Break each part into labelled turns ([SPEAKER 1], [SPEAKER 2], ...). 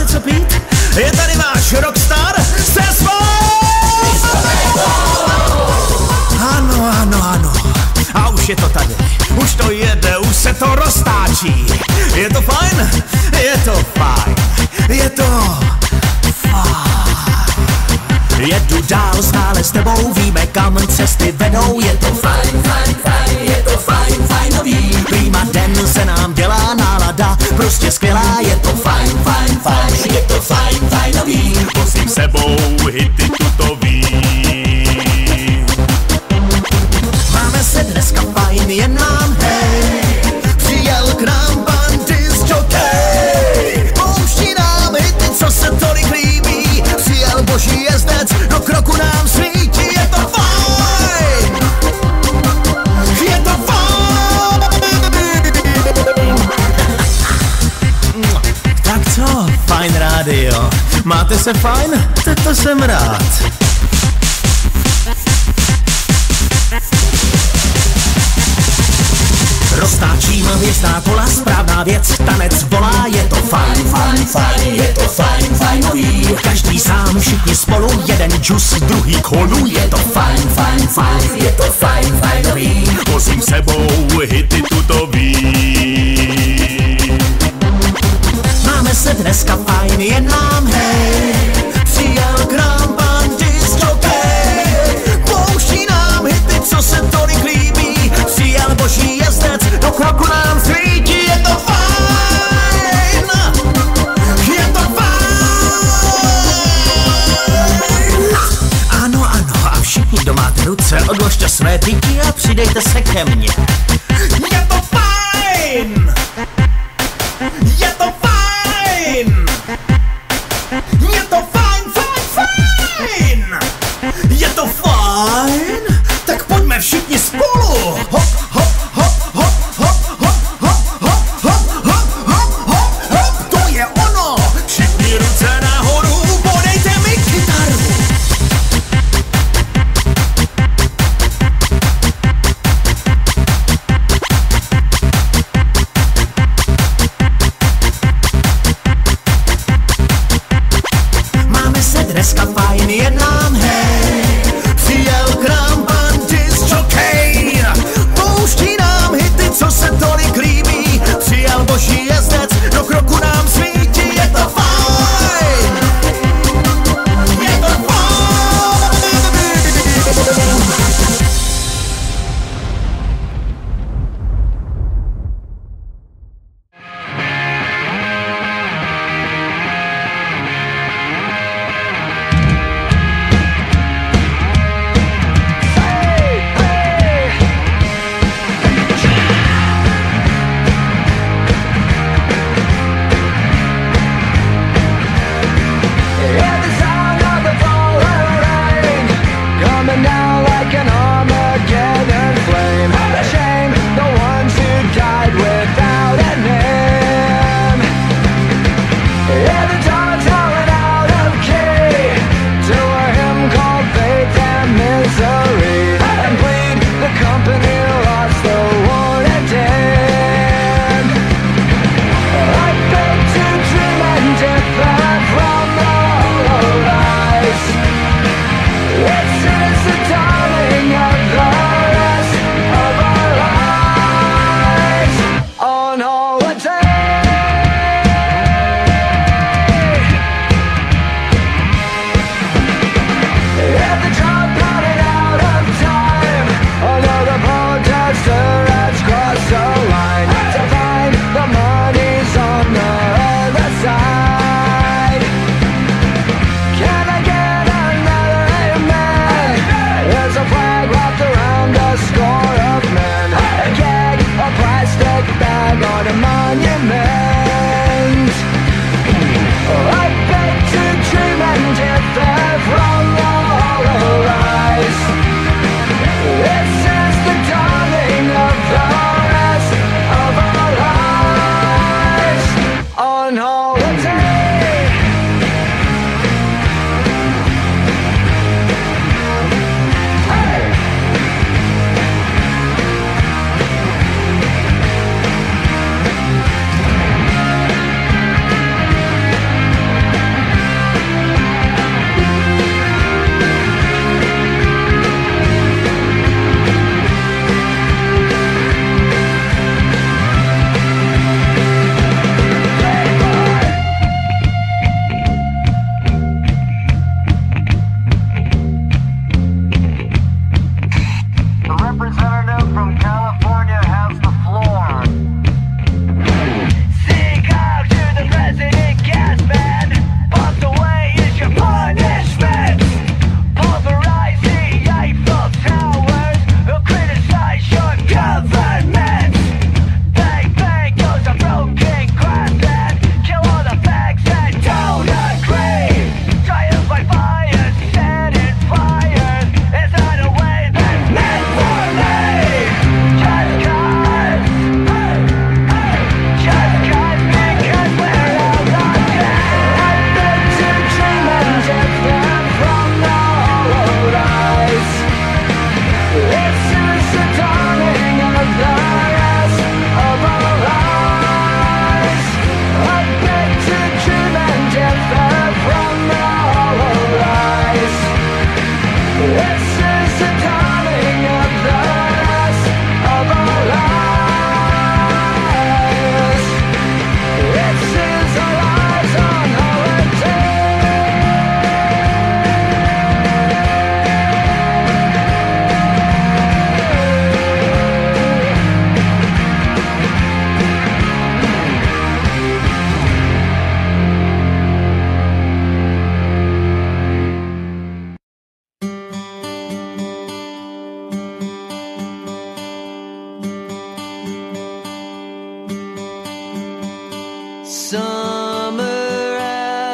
[SPEAKER 1] Máte co pít? Je tady váš rockstar se svou! Ano, ano, ano. A už je to tady. Už to jede, už se to roztáčí. Je to fajn? Je to fajn. Je to fajn. Jedu dál stále s tebou, víme kam cesty vedou. Je to fajn, fajn, fajn, je to fajn, fajnový. Prima den se nám dělá nálada, prostě skvělá. Je to fajn, fajn, fajn, je to fajn, fajnový.
[SPEAKER 2] Nosím sebou hity tutový.
[SPEAKER 1] Máme se dneska fajn, jen nám hej. Přijel k nám bandy z Jokej. Pouští nám hity, co se tolik líbí. Přijel boží jezdec, do kroku nám svítí. Je to fajn. Je to fajn. Tak co, fajn rádio. Máte se fajn? Tak to jsem rád. Roztáčím hvězdná kola, správná věc, tanec volá. Je to fajn, fajn, fajn, je to fajn, fajnový. Každý sám, všichni spolu, jeden džus, druhý kolu. Je to fajn, fajn, fajn, je to fajn, fajnový.
[SPEAKER 2] Nosím sebou hity tutový.
[SPEAKER 1] Máme se dneska fajn, jen nám hej. Přijel k nám bandy z Jokej. Pouští nám hity, co se tolik líbí. Přijel boží jezdec, do kroku nám svítí. Je to fajn. Je to fajn. Ano, ano, a všichni, kdo máte ruce, odložte své tyky a přidejte se ke mně. Je to fajn. Je to fajn. Je to fajn, fajn, fajn. Je to fajn. Tak pojďme všichni spolu. Hop, hop, hop, hop, hop, hop, hop, hop, hop, hop, hop, hop, hop. To je ono.
[SPEAKER 2] Všichni ruce nahoru,
[SPEAKER 1] podejte mi kytaru.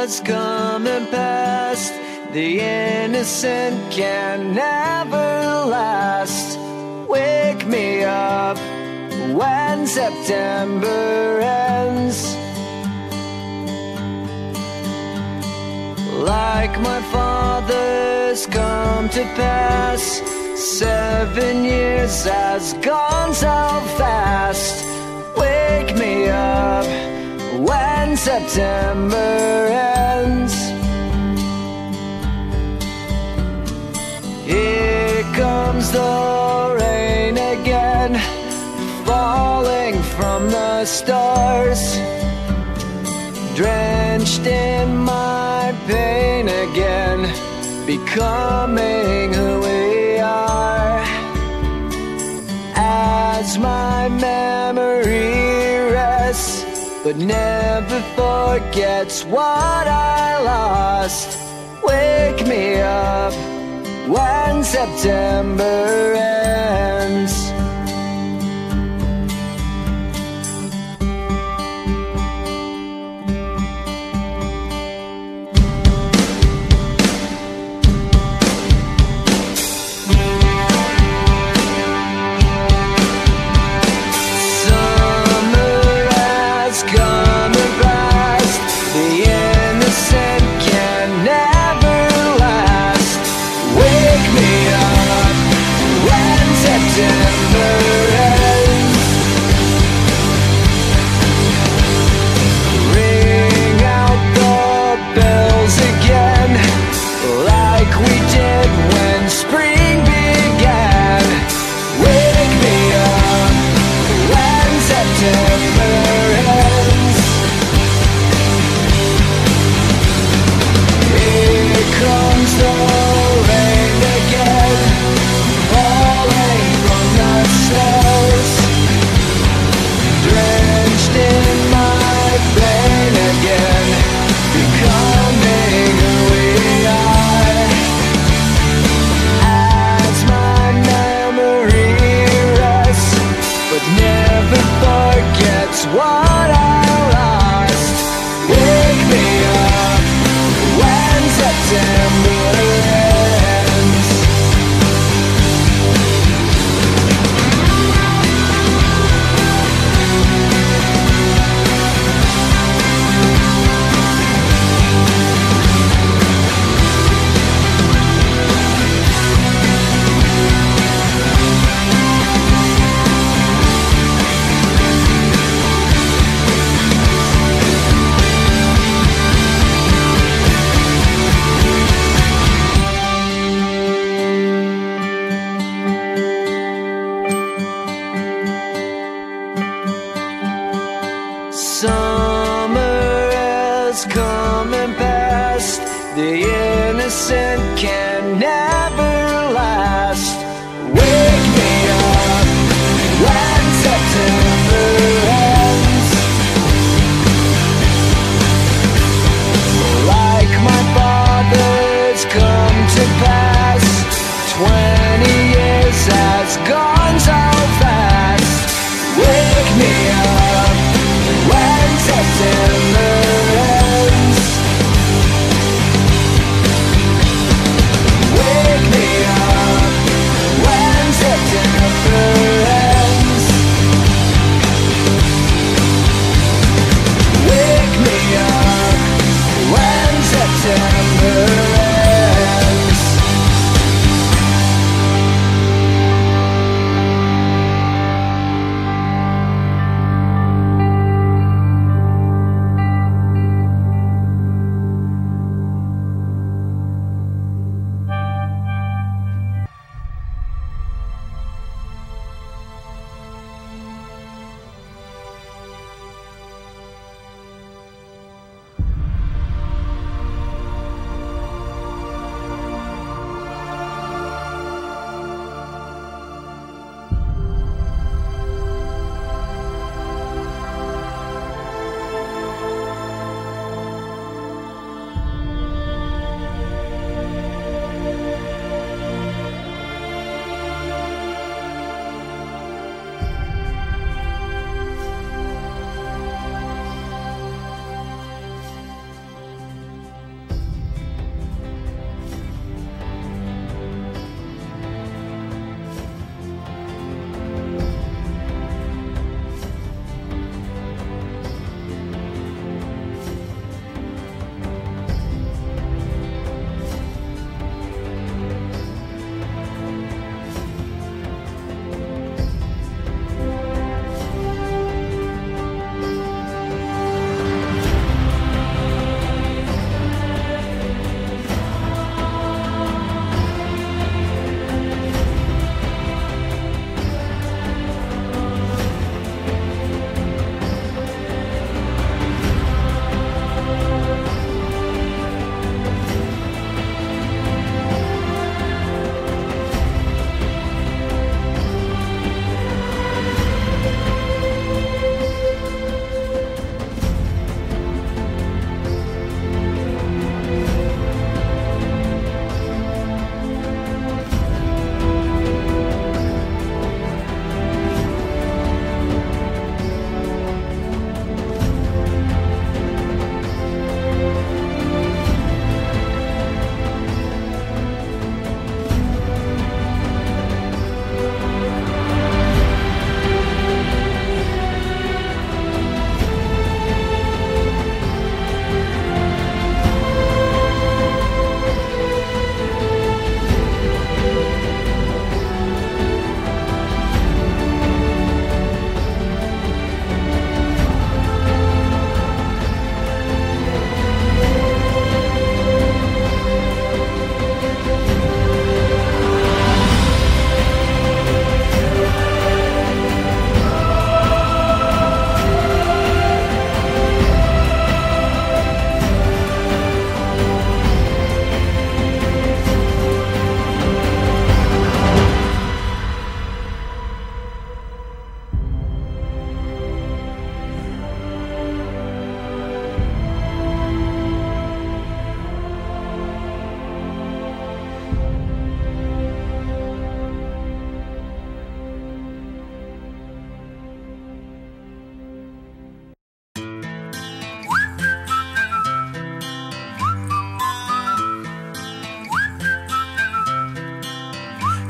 [SPEAKER 3] has come and passed. The innocent can never last. Wake me up when September ends. Like my father's come to pass, 7 years has gone so fast. Wake me up when September ends. Here comes the rain again, falling from the stars, drenched in my pain again, becoming who we are. As my memory rests, but never forgets what I lost. Wake me up when September ends.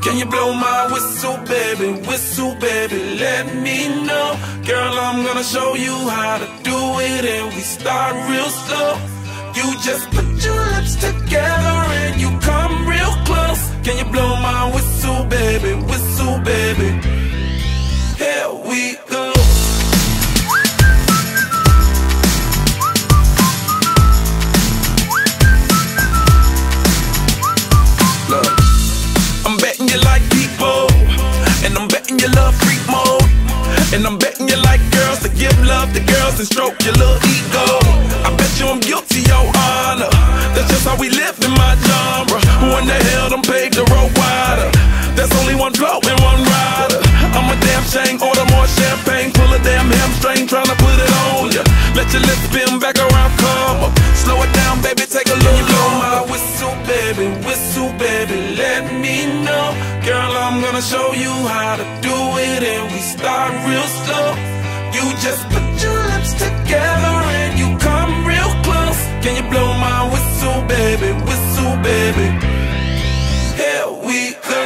[SPEAKER 4] Can you blow my whistle, baby, let me know. Girl, I'm gonna show you how to do it, and we start real slow. You just put your lips together and you come real close. Can you blow my whistle, baby, here we go. Look, I'm betting you like people, and I'm betting you love freak mode, and I'm betting you like girls to give love to girls and stroke your little ego. I bet you I'm guilty, your honor. That's just how we live in my genre. Who in the hell done paved the road wider? There's only one flow and one rider. I'm a damn shame, order more champagne, pull a damn hamstring, tryna put it on ya. Let your lips spin back around, come up. Slow it down, baby, take a look. Can you blow my whistle, baby, let me know. Girl, I'm gonna show you how to do it, and we start real slow. You just put your lips together and you come real close. Can you blow my whistle, baby, here we go.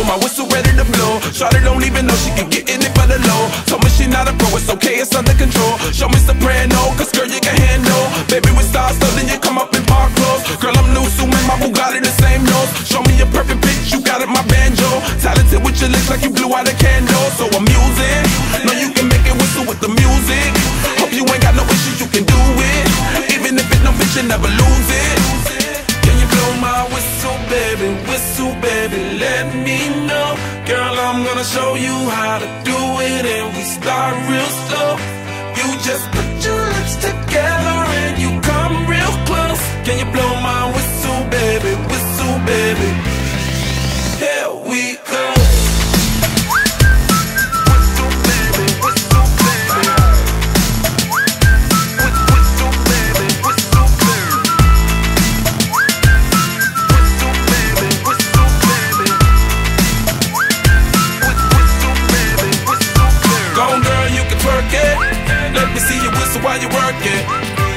[SPEAKER 4] My whistle ready to blow. Shawty don't even know she can get in it for the low. Told me she not a pro, it's okay, it's under control. Show me soprano, cause girl you can handle. Baby with stars, so then you come up in park clothes. Girl I'm new, so man, my Bugatti the same nose. Show me a perfect pitch, you got it, my banjo. Talented with your lips like you blew out a candle. So I'm using, know you can make it whistle with the music. Hope you ain't got no issues, you can do it. Even if it no bitch, you never lose it. Can you blow my whistle, baby, let me know. Girl, I'm gonna show you how to do it, and we start real slow. You just put your lips together and you come real close. Can you blow my whistle, baby, here we go. While you work it,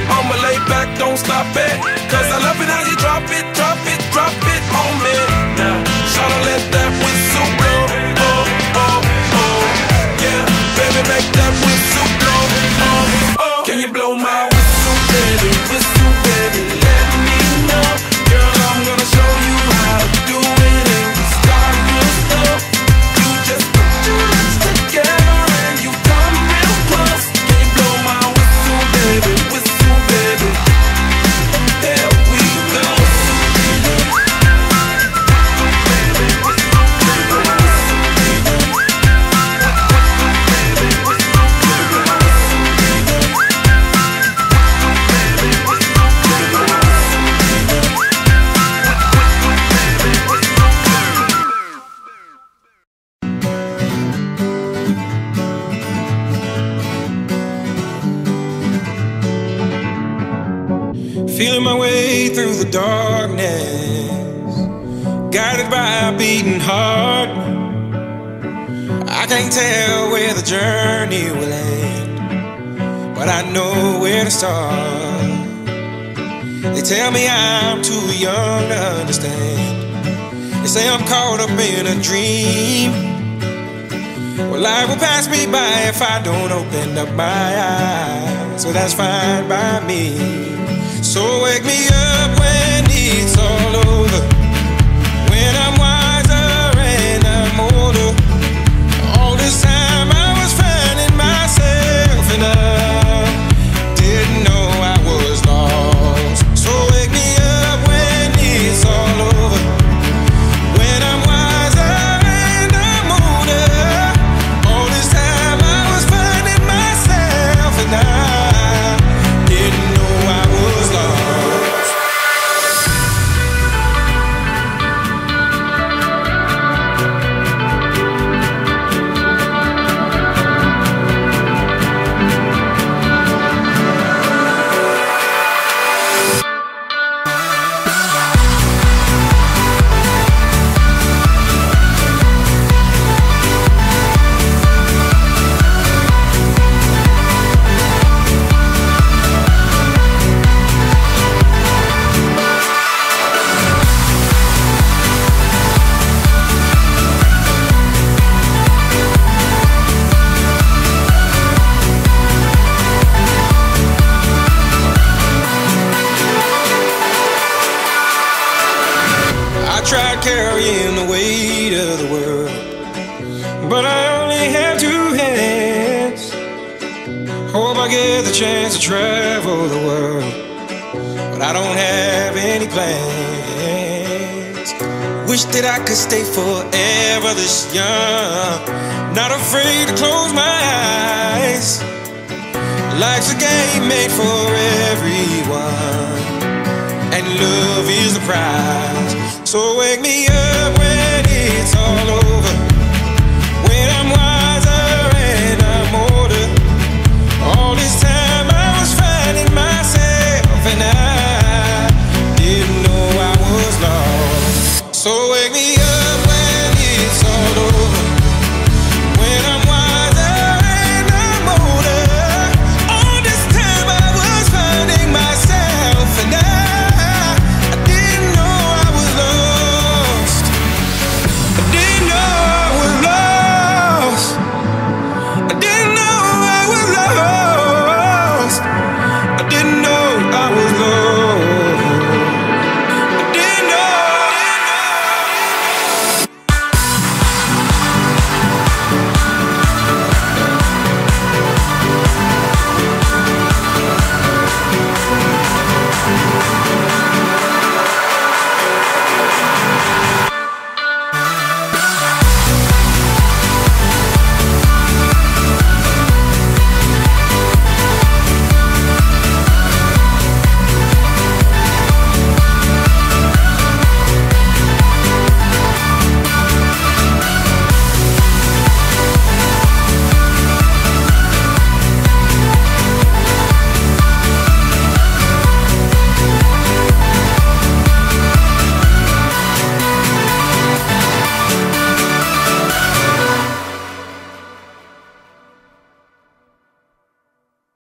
[SPEAKER 4] I'ma lay back, don't stop it. Cause I love it how you drop it on me. Now, tryna let that whistle blow. Oh, oh, oh. Yeah, baby, make that whistle blow. Oh, oh. Can you blow my whistle, baby, let me know. Girl, I'm gonna show you how to do it, and we start real slow. You just put your lips together and you come real close. Can you blow my whistle, baby, here we go.
[SPEAKER 5] Feeling my way through the darkness, guided by a beating heart. I can't tell where the journey will end, but I know where to start. They tell me I'm too young to understand. They say I'm caught up in a dream. Well, life will pass me by if I don't open up my eyes, so that's fine by me. So wake me up when it's all over, when I'm wiser and I'm older. All this time I was finding myself and I didn't know I was lost. So wake me up when it's all over, when I'm wiser and I'm older. All this time I was finding myself and I didn't know I was lost. get the chance to travel the world, but I don't have any plans. Wish that I could stay forever this young, not afraid to close my eyes. Life's a game made for everyone, and love is the prize. So wake me up when it's all over.